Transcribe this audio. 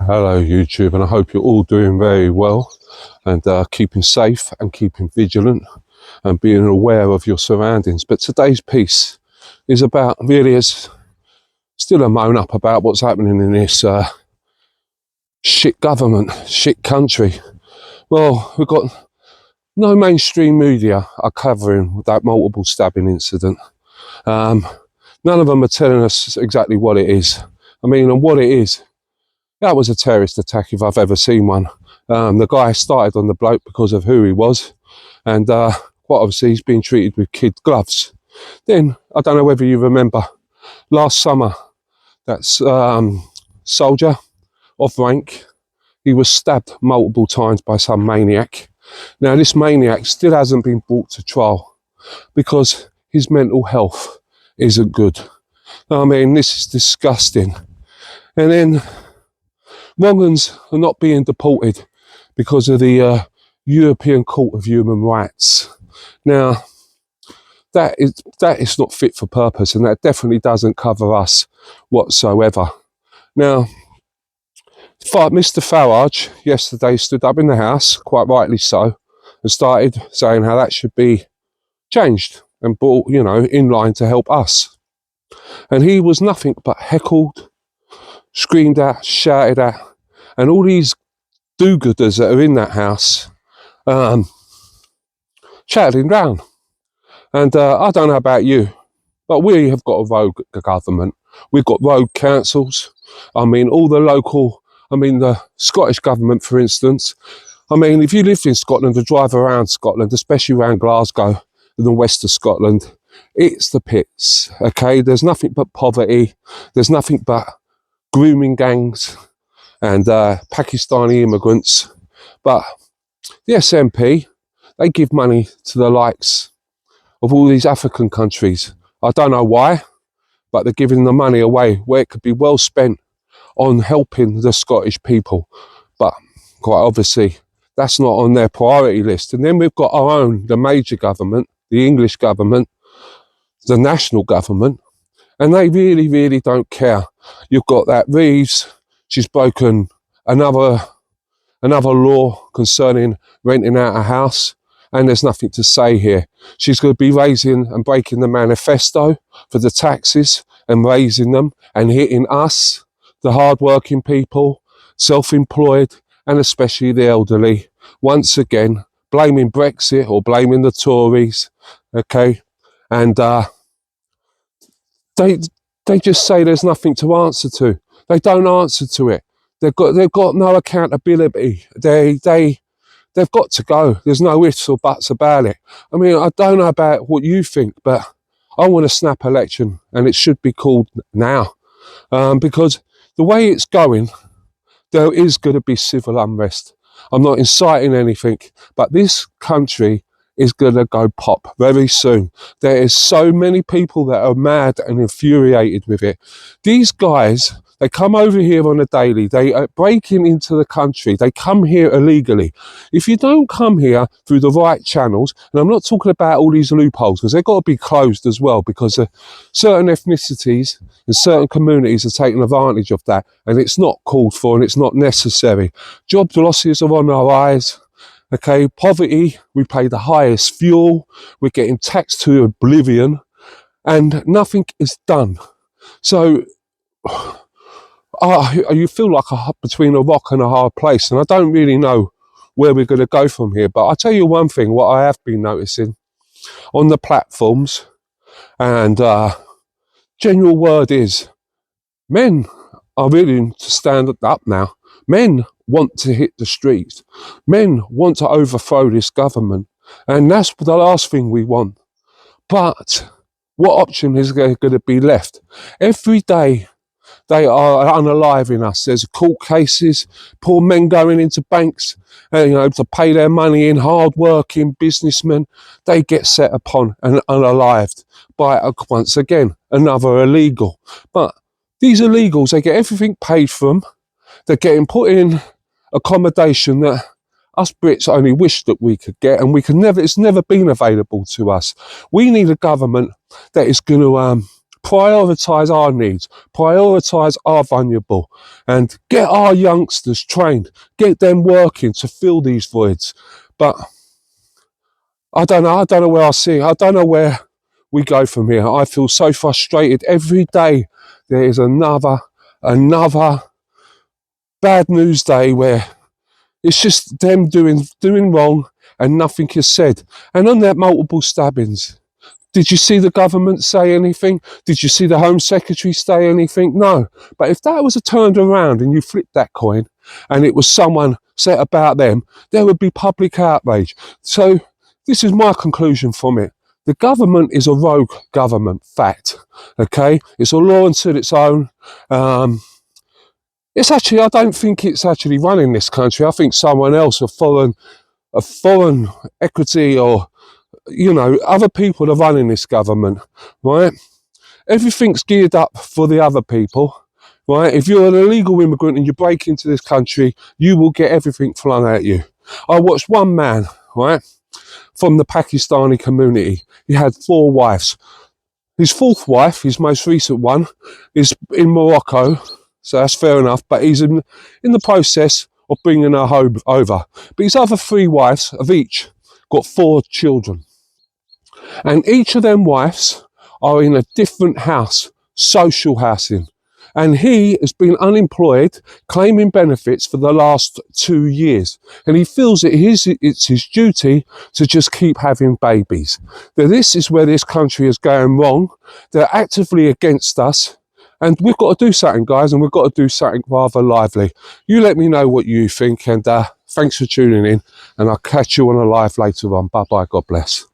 Hello YouTube, and I hope you're all doing very well and keeping safe and keeping vigilant and being aware of your surroundings. But today's piece is about, really, is still a moan up about what's happening in this shit government, shit country. Well, we've got no mainstream media are covering that multiple stabbing incident. None of them are telling us exactly what it is. I mean, and what it is, that was a terrorist attack if I've ever seen one. The guy started on the bloke because of who he was, and quite obviously he's been treated with kid gloves. Then, I don't know whether you remember, last summer, that soldier of rank, he was stabbed multiple times by some maniac. Now, this maniac still hasn't been brought to trial because his mental health isn't good. I mean, this is disgusting. And then wrong-uns are not being deported because of the European Court of Human Rights. Now, that is not fit for purpose, and that definitely doesn't cover us whatsoever. Now, Mr. Farage yesterday stood up in the House, quite rightly so, and started saying how that should be changed and brought, you know, in line to help us. And he was nothing but heckled, screamed at, shouted at, and all these do-gooders that are in that house shouted him down. And I don't know about you, but we have got a rogue government. We've got rogue councils. I mean, all the local, I mean, the Scottish government, for instance. I mean, if you lived in Scotland or drive around Scotland, especially around Glasgow and the west of Scotland, it's the pits, okay? There's nothing but poverty. There's nothing but grooming gangs and Pakistani immigrants. But the SNP, they give money to the likes of all these African countries. I don't know why, but they're giving the money away where it could be well spent on helping the Scottish people. But quite obviously, that's not on their priority list. And then we've got our own, the major government, the English government, the national government, and they really, really don't care. You've got that Reeves, she's broken another law concerning renting out a house, and there's nothing to say here. She's going to be raising and breaking the manifesto for the taxes and raising them and hitting us, the hard-working people, self-employed, and especially the elderly. Once again, blaming Brexit or blaming the Tories, okay? And they just say there's nothing to answer to. They don't answer to it. They've got no accountability. They've got to go. There's no ifs or buts about it. I mean, I don't know about what you think, but I want a snap election, and it should be called now. Because the way it's going, there is going to be civil unrest. I'm not inciting anything, but this country is going to go pop very soon. There is so many people that are mad and infuriated with it. These guys, they come over here on a daily. They are breaking into the country. They come here illegally. If you don't come here through the right channels, and I'm not talking about all these loopholes, because they've got to be closed as well, because certain ethnicities and certain communities are taking advantage of that, and it's not called for and it's not necessary. Job losses are on our eyes. Okay, poverty, we pay the highest fuel, we're getting taxed to oblivion, and nothing is done. So, you feel like between a rock and a hard place, and I don't really know where we're going to go from here. But I'll tell you one thing, what I have been noticing on the platforms, and general word is, men are willing to stand up now. Men want to hit the streets. Men want to overthrow this government. And that's the last thing we want. But what option is there going to be left? Every day they are unaliving us. There's court cases, poor men going into banks, to pay their money in, hard-working businessmen. They get set upon and unalived by, once again, another illegal. But these illegals, they get everything paid for them. They're getting put in accommodation that us Brits only wish that we could get, and it's never been available to us. We need a government that is going to prioritise our needs, prioritise our vulnerable, and get our youngsters trained, get them working to fill these voids. But I don't know where I see it. I don't know where we go from here. I feel so frustrated. Every day there is another bad news day where it's just them doing wrong and nothing is said. And on that multiple stabbings, did you see the government say anything? Did you see the Home Secretary say anything? No. But if that was turned around and you flipped that coin and it was someone set about them, there would be public outrage. So this is my conclusion from it. The government is a rogue government, fact. Okay? It's a law unto its own. It's actually, I don't think it's actually running this country. I think someone else, a foreign equity, or other people are running this government, right? Everything's geared up for the other people, right? If you're an illegal immigrant and you break into this country, you will get everything flung at you. I watched one man, right, from the Pakistani community. He had 4 wives. His 4th wife, his most recent one, is in Morocco, so that's fair enough, but he's in the process of bringing her home over. But his other 3 wives have each got 4 children. And each of them wives are in a different house, social housing. And he has been unemployed, claiming benefits for the last 2 years. And he feels it's his duty to just keep having babies. Now, this is where this country is going wrong. They're actively against us. And we've got to do something, guys, and we've got to do something rather lively. You let me know what you think, and thanks for tuning in. And I'll catch you on a live later on. Bye-bye. God bless.